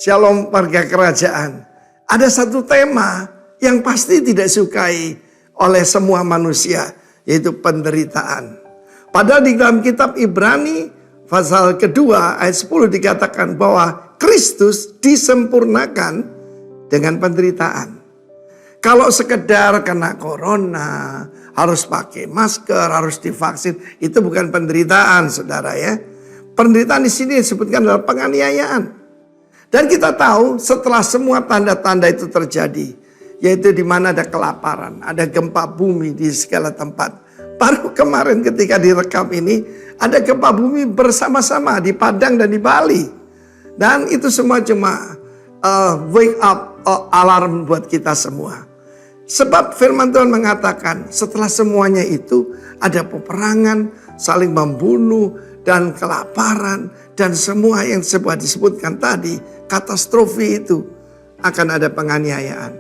Shalom warga kerajaan. Ada satu tema yang pasti tidak disukai oleh semua manusia, yaitu penderitaan. Padahal di dalam kitab Ibrani pasal kedua ayat 10 dikatakan bahwa Kristus disempurnakan dengan penderitaan. Kalau sekedar kena corona, harus pakai masker, harus divaksin, itu bukan penderitaan, saudara ya. Penderitaan di sini disebutkan adalah penganiayaan. Dan kita tahu setelah semua tanda-tanda itu terjadi, yaitu di mana ada kelaparan, ada gempa bumi di segala tempat. Baru kemarin ketika direkam ini, ada gempa bumi bersama-sama di Padang dan di Bali. Dan itu semua cuma wake up alarm buat kita semua. Sebab firman Tuhan mengatakan setelah semuanya itu ada peperangan, saling membunuh, dan kelaparan, dan semua yang disebutkan tadi, katastrofi itu akan ada penganiayaan.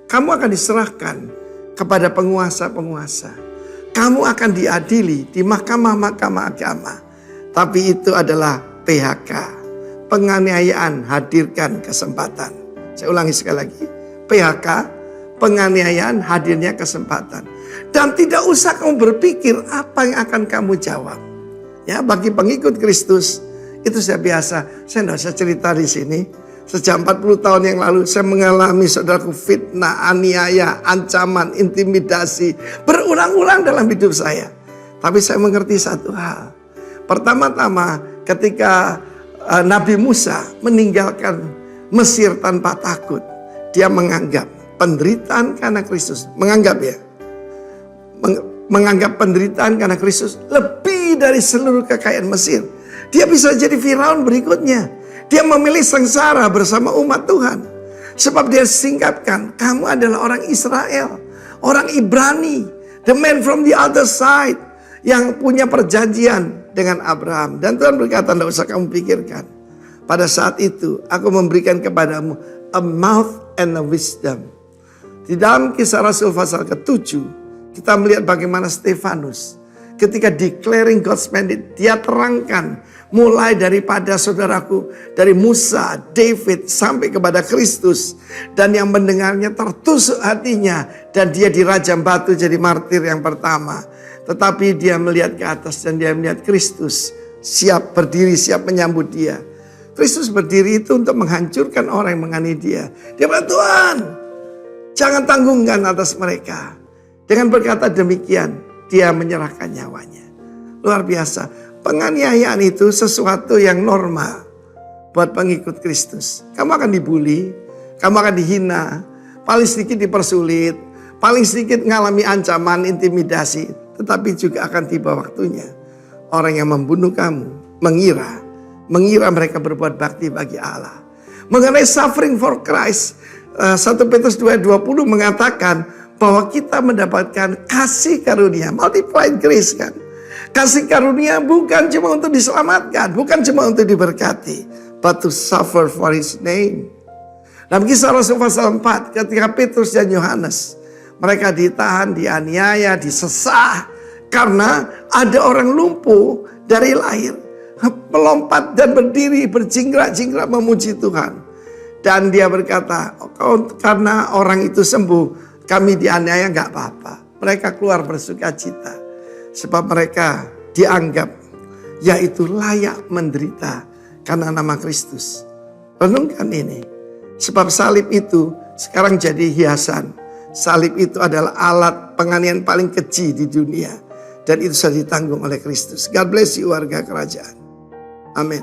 Kamu akan diserahkan kepada penguasa-penguasa. Kamu akan diadili di mahkamah-mahkamah agama. Tapi itu adalah PHK. Penganiayaan hadirkan kesempatan. Saya ulangi sekali lagi. PHK, penganiayaan hadirnya kesempatan. Dan tidak usah kamu berpikir apa yang akan kamu jawab. Ya, bagi pengikut Kristus itu saya biasa. Saya tidak usah cerita di sini. Sejak 40 tahun yang lalu saya mengalami saudaraku fitnah, aniaya, ancaman, intimidasi berulang-ulang dalam hidup saya. Tapi saya mengerti satu hal. Pertama-tama ketika Nabi Musa meninggalkan Mesir tanpa takut, dia menganggap penderitaan karena Kristus, menganggap penderitaan karena Kristus lebih dari seluruh kekayaan Mesir. Dia bisa jadi Firaun berikutnya. Dia memilih sengsara bersama umat Tuhan. Sebab dia singkatkan, kamu adalah orang Israel, orang Ibrani, the man from the other side, yang punya perjanjian dengan Abraham. Dan Tuhan berkata, tidak usah kamu pikirkan. Pada saat itu, aku memberikan kepadamu a mouth and a wisdom. Di dalam Kisah Rasul pasal ke-7, kita melihat bagaimana Stefanus ketika declaring God's mandate, dia terangkan mulai daripada saudaraku, dari Musa, David sampai kepada Kristus, dan yang mendengarnya tertusuk hatinya, dan dia dirajam batu jadi martir yang pertama. Tetapi dia melihat ke atas dan dia melihat Kristus siap berdiri, siap menyambut dia. Kristus berdiri itu untuk menghancurkan orang yang menganiaya dia. Dia bilang, Tuhan, jangan tanggungkan atas mereka. Dengan berkata demikian, dia menyerahkan nyawanya. Luar biasa. Penganiayaan itu sesuatu yang normal buat pengikut Kristus. Kamu akan dibully, kamu akan dihina, paling sedikit dipersulit, paling sedikit mengalami ancaman, intimidasi. Tetapi juga akan tiba waktunya orang yang membunuh kamu mengira mereka berbuat bakti bagi Allah. Mengenai suffering for Christ, 1 Petrus 2:20 mengatakan bahwa kita mendapatkan kasih karunia, multiplied grace kan. Kasih karunia bukan cuma untuk diselamatkan, bukan cuma untuk diberkati, but to suffer for His name. Dalam Kisah Rasul pasal 4, ketika Petrus dan Yohanes, mereka ditahan, dianiaya, disesah, karena ada orang lumpuh dari lahir, melompat dan berdiri, berjingkrak-jingkrak memuji Tuhan. Dan dia berkata, karena orang itu sembuh, kami dianiaya gak apa-apa. Mereka keluar bersuka cita. Sebab mereka dianggap yaitu layak menderita karena nama Kristus. Renungkan ini. Sebab salib itu sekarang jadi hiasan. Salib itu adalah alat penganiayaan paling keji di dunia. Dan itu sudah ditanggung oleh Kristus. God bless you warga kerajaan. Amin.